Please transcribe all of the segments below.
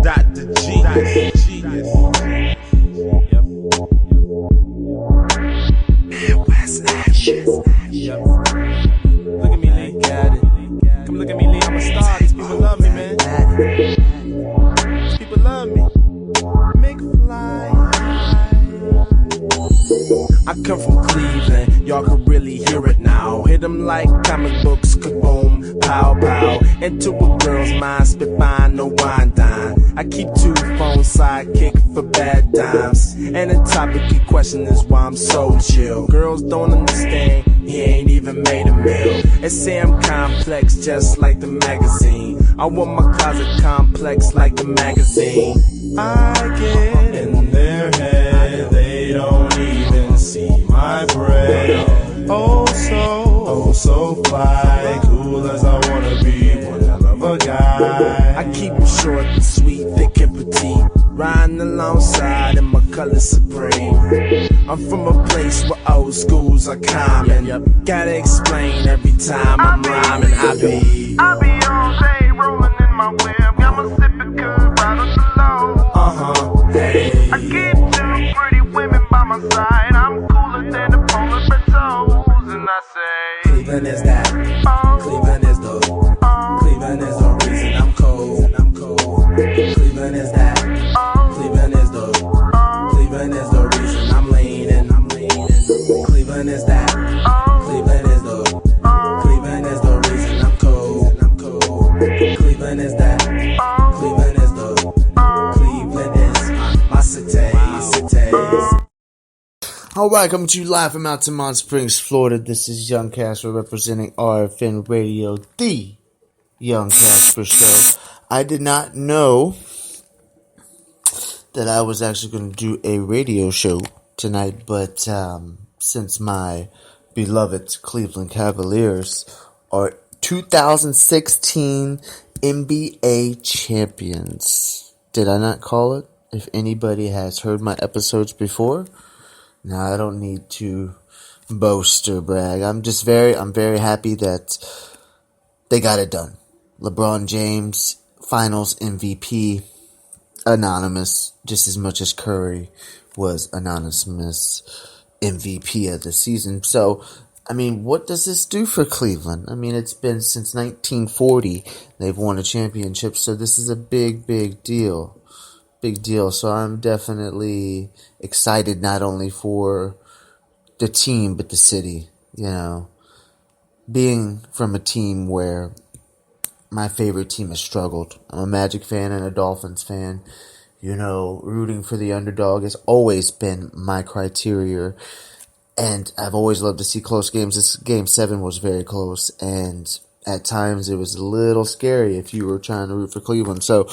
Dr. G. Midwest action. Look at me, Lee. Come look at me, Lee. I'm a star. These people love me, man. These people love me. McFly. I come from Cleveland, y'all can really hear it now. Hit them like comic books, kaboom, pow pow. Into a girl's mind, spit fine, no wine dime. I keep 2 phones sidekick for bad times. And the topic in question is why I'm so chill. Girls don't understand, he ain't even made a meal. They say I'm complex, just like the magazine. I want my closet complex like the magazine. I get in their head, they don't even see my bread. Oh so fly, cool as I wanna be, one hell of a guy. I keep it short and sweet, thick and petite, riding alongside and my color supreme. I'm from a place where old schools are common. Gotta explain every time I'm rhyming. I be all day rolling in my whip, got my sipping cup right on the low. Hey. I keep 2 pretty women by my side. I'm cooler than the polar bear toes, and I say Cleveland is that. Cleveland is the. Cleveland is the reason I'm cold. Cleveland is that. Cleveland is the. Cleveland is the reason I'm leaning. Cleveland is that. Cleveland is the. Cleveland is the reason I'm cold. Cleveland is that. Cleveland is the. Cleveland is my city. Alright, coming to you live from Altamont Springs, Florida. This is Young Casper representing RFN Radio, the Young Casper Show. I did not know that I was actually going to do a radio show tonight, but since my beloved Cleveland Cavaliers are 2016 NBA champions. Did I not call it? If anybody has heard my episodes before, now I don't need to boast or brag. I'm very happy that they got it done. LeBron James, Finals MVP, anonymous, just as much as Curry was anonymous MVP of the season. So, I mean, what does this do for Cleveland? I mean, it's been since 1940 they've won a championship, so this is a big deal. Big deal. So I'm definitely excited not only for the team, but the city. You know, being from a team where my favorite team has struggled. I'm a Magic fan and a Dolphins fan. You know, rooting for the underdog has always been my criteria. And I've always loved to see close games. This game 7 was very close. And at times it was a little scary if you were trying to root for Cleveland. So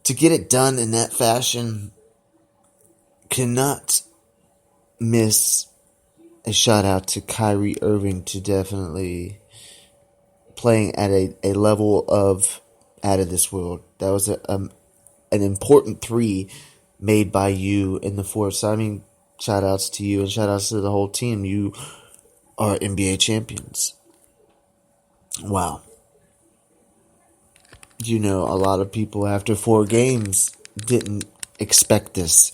to get it done in that fashion, cannot miss a shout out to Kyrie Irving to definitely playing at a level of out of this world. That was an important 3 made by you in the fourth. So I mean, shout outs to you and shout outs to the whole team. You are NBA champions. Wow. You know, a lot of people after 4 games didn't expect this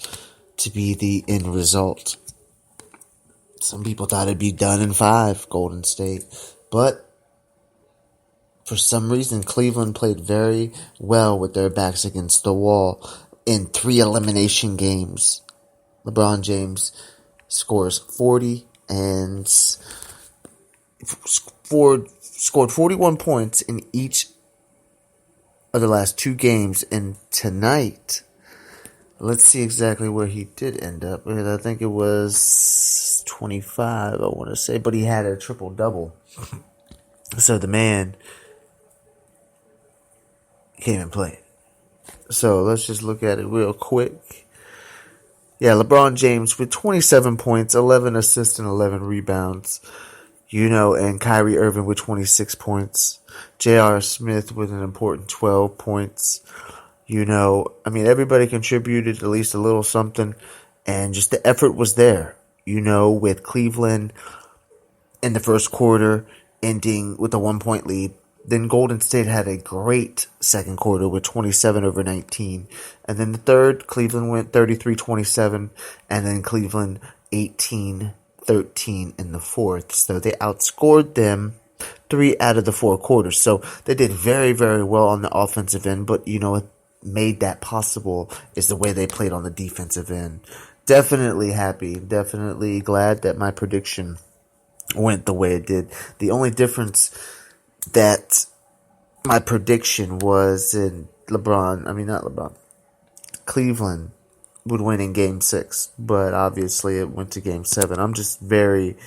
to be the end result. Some people thought it'd be done in 5, Golden State. But for some reason, Cleveland played very well with their backs against the wall in 3 elimination games. LeBron James scores 40 and scored 41 points in each of the last 2 games. And tonight, let's see exactly where he did end up. I think it was 25, I want to say. But he had a triple-double. So the man came and played. So let's just look at it real quick. Yeah, LeBron James with 27 points, 11 assists, and 11 rebounds. You know, and Kyrie Irving with 26 points. J.R. Smith with an important 12 points. You know, I mean, everybody contributed at least a little something. And just the effort was there. You know, with Cleveland in the first quarter, ending with a 1-point lead. Then Golden State had a great second quarter with 27-19. And then the third, Cleveland went 33-27. And then Cleveland 18-13 in the fourth. So they outscored them 3 out of the 4 quarters. So they did very, very well on the offensive end. But, what made that possible is the way they played on the defensive end. Definitely happy. Definitely glad that my prediction went the way it did. The only difference that my prediction was in Cleveland would win in Game 6, but obviously it went to Game 7. I'm just very,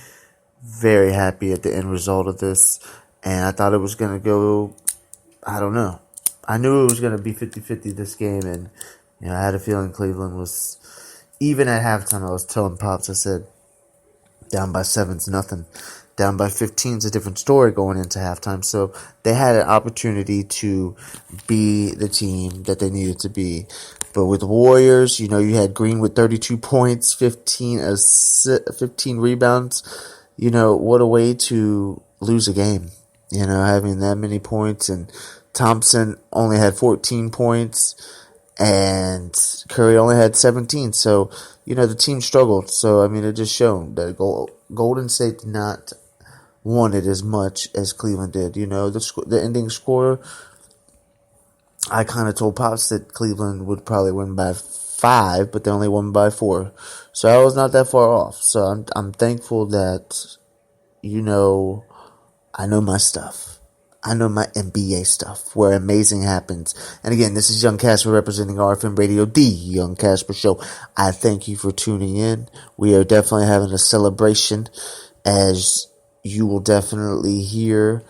very happy at the end result of this, and I thought it was going to go, I don't know. I knew it was going to be 50-50 this game, and I had a feeling Cleveland was, even at halftime, I was telling Pops, I said, down by 7's nothing. Down by 15's a different story going into halftime. So they had an opportunity to be the team that they needed to be. But with the Warriors, you had Green with 32 points, 15 rebounds. What a way to lose a game. Having that many points. And Thompson only had 14 points. And Curry only had 17. So, the team struggled. So, it just showed that Golden State did not want it as much as Cleveland did. The ending score, I kind of told Pops that Cleveland would probably win by 5, but they only won by 4. So I was not that far off. So I'm thankful that, I know my stuff. I know my NBA stuff, where amazing happens. And again, this is Young Casper representing RFM Radio, the Young Casper Show. I thank you for tuning in. We are definitely having a celebration, as you will definitely hear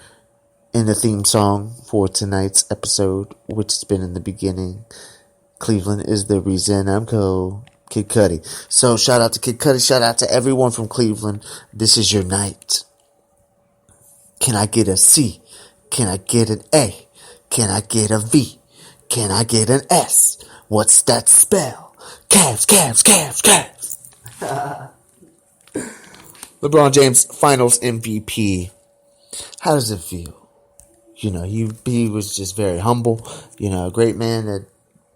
in the theme song for tonight's episode, which has been in the beginning. Cleveland is the reason I'm cold. Kid Cudi. So shout out to Kid Cudi. Shout out to everyone from Cleveland. This is your night. Can I get a C? Can I get an A? Can I get a V? Can I get an S? What's that spell? Cavs, Cavs, Cavs, Cavs. LeBron James, Finals MVP. How does it feel? He was just very humble. A great man that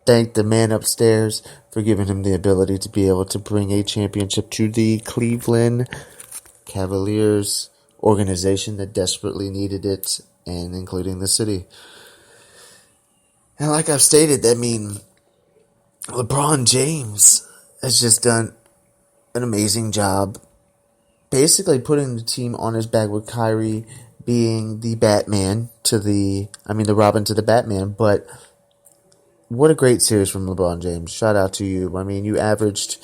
thanked the man upstairs for giving him the ability to be able to bring a championship to the Cleveland Cavaliers organization that desperately needed it, and including the city. And like I've stated, LeBron James has just done an amazing job basically putting the team on his back, with Kyrie being the Batman the Robin to the Batman. But what a great series from LeBron James. Shout out to you. You averaged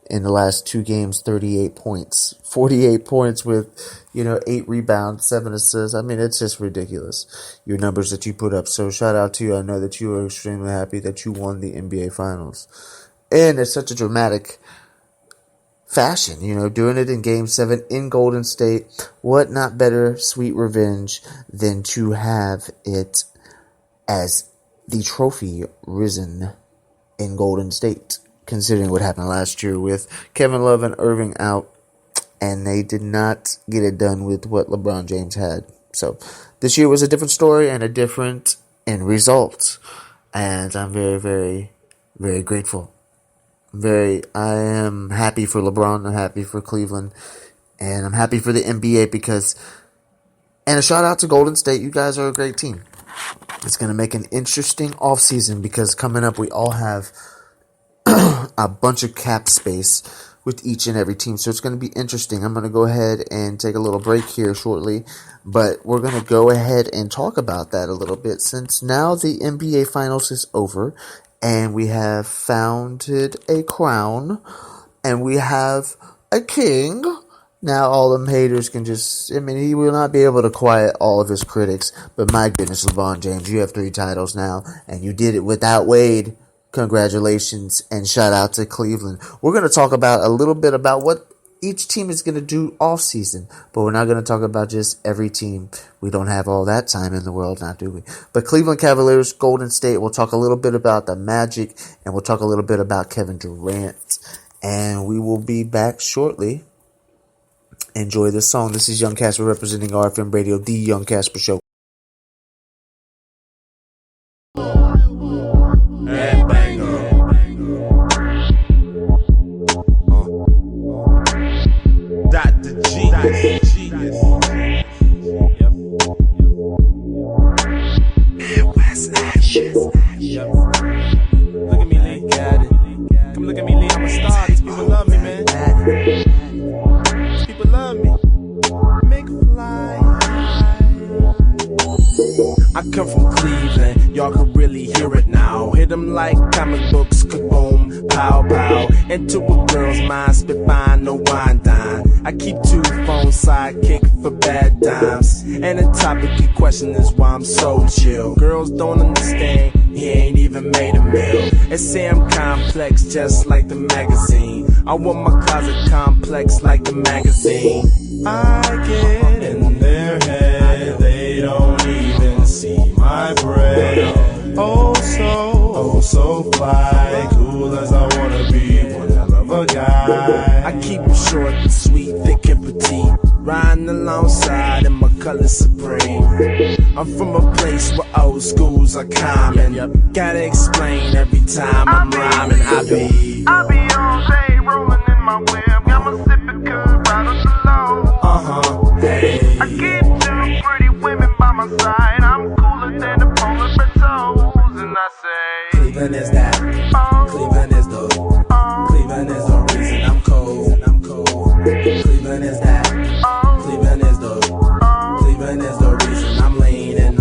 in the last 2 games 38 points. 48 points with, 8 rebounds, 7 assists. It's just ridiculous, your numbers that you put up. So shout out to you. I know that you are extremely happy that you won the NBA Finals. And it's such a dramatic fashion, doing it in Game 7 in Golden State. What not better sweet revenge than to have it as the trophy risen in Golden State, considering what happened last year with Kevin Love and Irving out, and they did not get it done with what LeBron James had. So this year was a different story and a different end result, and I'm very, very, very grateful. I am happy for LeBron. I'm happy for Cleveland. And I'm happy for the NBA and a shout out to Golden State. You guys are a great team. It's going to make an interesting offseason, because coming up we all have a bunch of cap space with each and every team. So it's going to be interesting. I'm going to go ahead and take a little break here shortly, but we're going to go ahead and talk about that a little bit, since now the NBA Finals is over. And we have founded a crown, and we have a king. Now all them haters can he will not be able to quiet all of his critics. But my goodness, LeBron James, you have 3 titles now, and you did it without Wade. Congratulations, and shout out to Cleveland. We're going to talk about a little bit about what each team is going to do off season, but we're not going to talk about just every team. We don't have all that time in the world now, do we? But Cleveland Cavaliers, Golden State, we'll talk a little bit about the Magic, and we'll talk a little bit about Kevin Durant, and we will be back shortly enjoy this song. This is Young Casper representing RFM Radio, the Young Casper Show. Dr. G. Midwest action. Look at me, Lee. Come look at me, Lee. I'm a star. These people love me, man. These people love me. Make fly. I come from Cleveland, y'all can really hear it now. Hit them like comic books, kaboom, pow pow. Into a girl's mind, spit fine, no wine dime. I keep 2 phones sidekick for bad times. And the topic in question is why I'm so chill. Girls don't understand, he ain't even made a meal. They say I'm complex just like the magazine. I want my closet complex like the magazine. I get in their head, they don't even see my bread. Oh so fly, cool as I wanna be, one hell of a guy. I keep it short and sweet, thick and petite, riding alongside and my color's supreme. I'm from a place where old schools are common. Gotta explain every time I'm rhyming. I be all day rolling in my whip, got my sipping good right on the low. Hey. I keep 2 pretty women by my side, I'm cooler than the polar bear toes, and I say Cleveland is that. Cleveland is the. Cleveland is the reason I'm cold. Cleveland is that. Cleveland is the. Cleveland is the reason I'm leaning.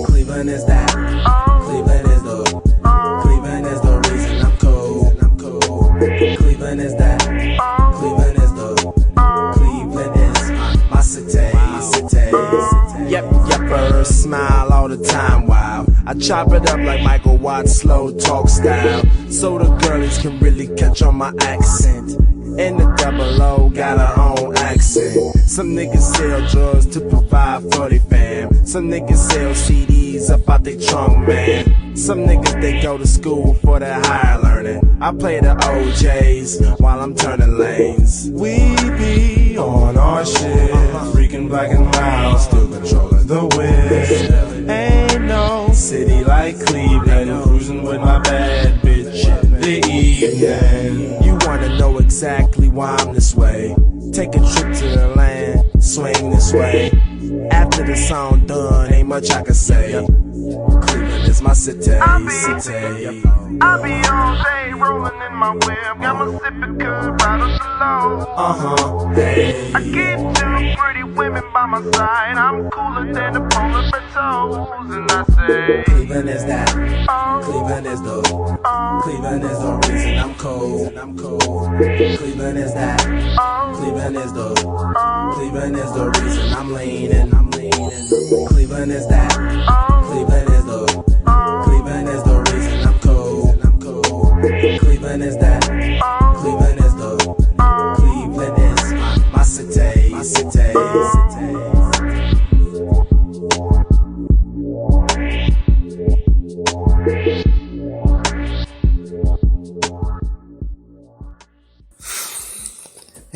Cleveland is that. Cleveland is the. Cleveland is the reason I'm cold. Cleveland is that. Cleveland is the. Cleveland is my city. Yepper, smile all the time, wow. I chop it up like Michael Watts, slow talk style, so the girlies can really catch on my accent. And the 00 got her own accent. Some niggas sell drugs to provide for their fam. Some niggas sell CDs up out their trunk, man. Some niggas, they go to school for their higher learning. I play the OJs while I'm turning lanes. We be on our shit, freaking black and loud, still controlling the wind. Ain't no city like Cleveland, cruising with my bad bitch in the evening. You wanna know exactly why I'm this way? Take a trip to the land, swing this way. After the song done, ain't much I can say. Cleveland is my city. I be all day rolling in my whip, got my sipping good right on the low. Hey. I keep 2 pretty women by my side, I'm cooler than the polar bear toes, and I say Cleveland is that. Cleveland is the. Cleveland is the reason I'm cold. Cleveland is that. Cleveland is the. Cleveland is the reason I'm leaning. Cleveland is that. Cleveland is the. Cleveland is the reason I'm cold. Cleveland is that. Cleveland is the. Cleveland is my city.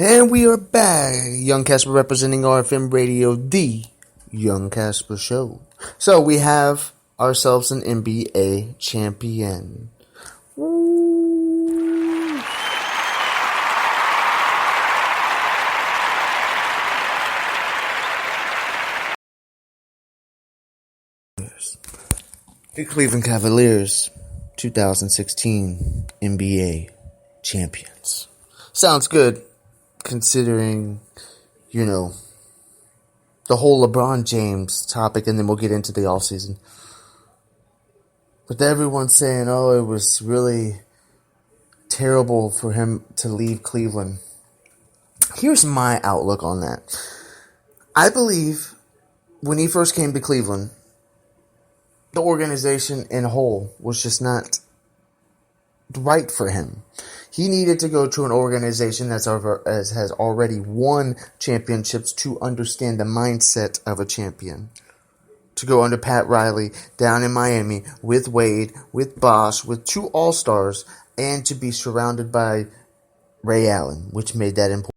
And we are back. Young Casper representing RFM Radio, the Young Casper Show. So we have ourselves an NBA champion. Woo. The Cleveland Cavaliers, 2016 NBA champions. Sounds good, considering, the whole LeBron James topic, and then we'll get into the offseason. But everyone's saying, it was really terrible for him to leave Cleveland. Here's my outlook on that. I believe when he first came to Cleveland, the organization in whole was just right for him. He needed to go to an organization that has already won championships to understand the mindset of a champion. To go under Pat Riley down in Miami with Wade, with Bosh, with 2 All-Stars, and to be surrounded by Ray Allen, which made that important.